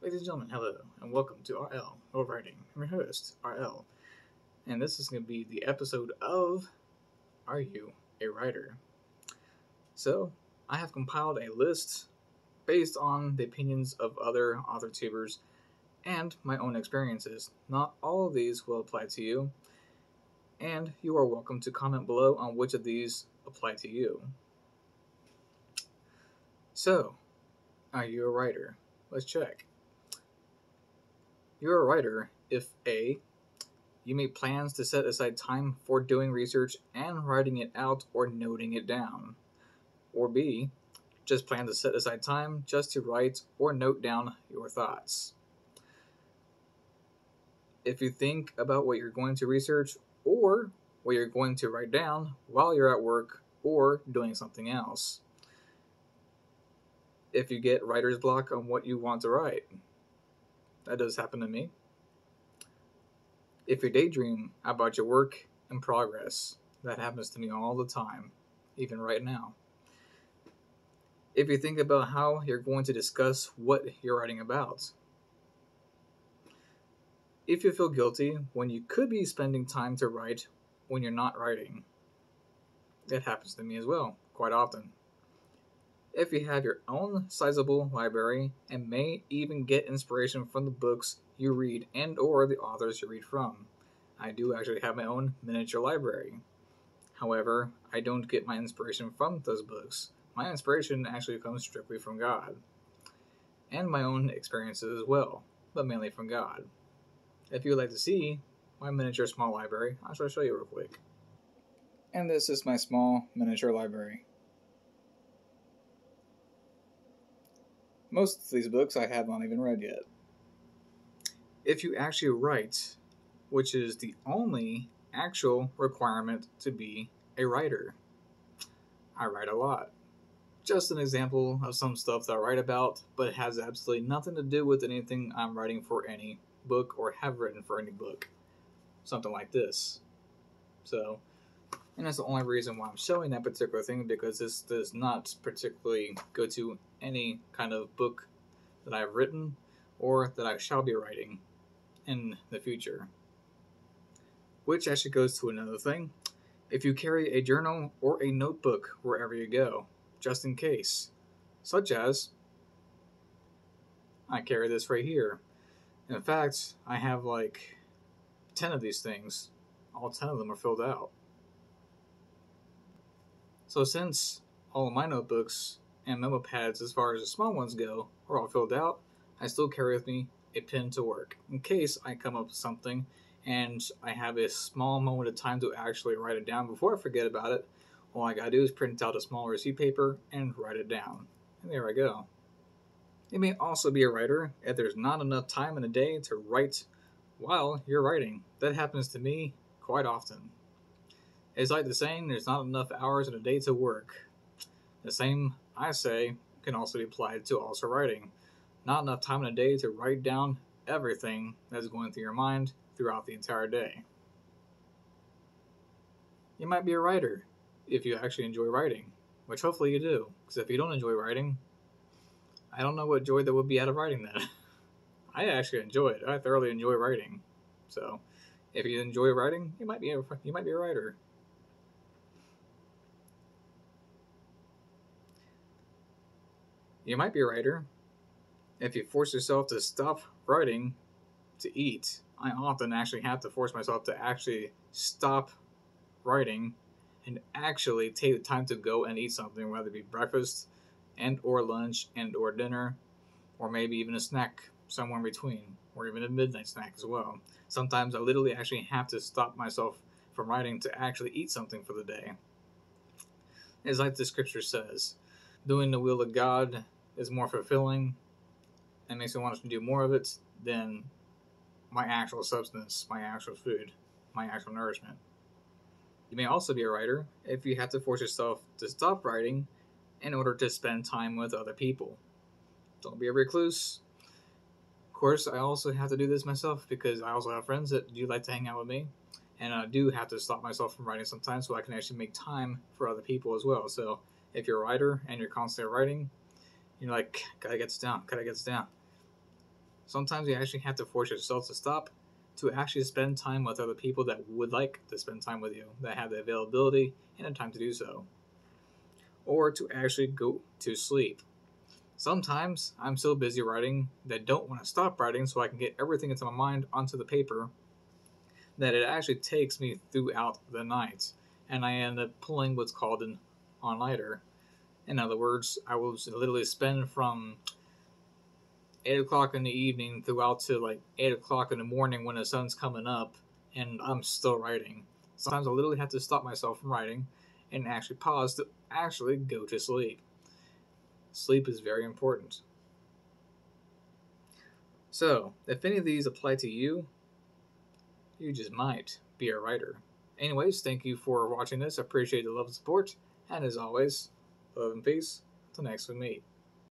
Ladies and gentlemen, hello, and welcome to RL, or Writing. I'm your host, RL, and this is going to be the episode of Are You a Writer? So, I have compiled a list based on the opinions of other author tubers and my own experiences. Not all of these will apply to you, and you are welcome to comment below on which of these apply to you. So, are you a writer? Let's check. You're a writer if A. You make plans to set aside time for doing research and writing it out or noting it down. Or B. Just plan to set aside time just to write or note down your thoughts. If you think about what you're going to research or what you're going to write down while you're at work or doing something else. If you get writer's block on what you want to write. That does happen to me. If you daydream about your work in progress. That happens to me all the time, even right now. If you think about how you're going to discuss what you're writing about. If you feel guilty when you could be spending time to write when you're not writing. That happens to me as well, quite often. If you have your own sizable library and may even get inspiration from the books you read and or the authors you read from. I do actually have my own miniature library. However, I don't get my inspiration from those books. My inspiration actually comes strictly from God. And my own experiences as well, but mainly from God. If you would like to see my miniature small library, I shall show you real quick. And this is my small miniature library. Most of these books I have not even read yet. If you actually write, which is the only actual requirement to be a writer, I write a lot. Just an example of some stuff that I write about, but it has absolutely nothing to do with anything I'm writing for any book or have written for any book. Something like this. So, and that's the only reason why I'm showing that particular thing, because this does not particularly go to any kind of book that I've written or that I shall be writing in the future. Which actually goes to another thing. If you carry a journal or a notebook wherever you go, just in case. Such as, I carry this right here. In fact, I have like 10 of these things. All 10 of them are filled out. So since all of my notebooks and memo pads, as far as the small ones go, are all filled out, I still carry with me a pen to work. In case I come up with something and I have a small moment of time to actually write it down before I forget about it, all I gotta do is print out a small receipt paper and write it down. And there I go. You may also be a writer if there's not enough time in a day to write while you're writing. That happens to me quite often. It's like the saying, there's not enough hours in a day to work. The same, I say, can also be applied to also writing. Not enough time in a day to write down everything that's going through your mind throughout the entire day. You might be a writer if you actually enjoy writing, which hopefully you do, because if you don't enjoy writing, I don't know what joy there would be out of writing that. I actually enjoy it. I thoroughly enjoy writing. So, if you enjoy writing, you might be a writer. You might be a writer if you force yourself to stop writing to eat. I often actually have to force myself to actually stop writing and actually take the time to go and eat something, whether it be breakfast and or lunch and or dinner, or maybe even a snack somewhere in between, or even a midnight snack as well. Sometimes I literally actually have to stop myself from writing to actually eat something for the day. It's like the scripture says, doing the will of God is more fulfilling and makes me want to do more of it than my actual substance, my actual food, my actual nourishment. You may also be a writer if you have to force yourself to stop writing in order to spend time with other people. Don't be a recluse. Of course, I also have to do this myself because I also have friends that do like to hang out with me, and I do have to stop myself from writing sometimes so I can actually make time for other people as well. So if you're a writer and you're constantly writing, you're like, gotta get this down. Sometimes you actually have to force yourself to stop to actually spend time with other people that would like to spend time with you, that have the availability and the time to do so, or to actually go to sleep. Sometimes I'm so busy writing that I don't want to stop writing so I can get everything into my mind onto the paper that it actually takes me throughout the night, and I end up pulling what's called an all-nighter. In other words, I will literally spend from 8 o'clock in the evening throughout to like 8 o'clock in the morning when the sun's coming up, and I'm still writing. Sometimes I literally have to stop myself from writing and actually pause to actually go to sleep. Sleep is very important. So, if any of these apply to you, you just might be a writer. Anyways, thank you for watching this. I appreciate the love and support. And as always, love and peace. Till next we meet.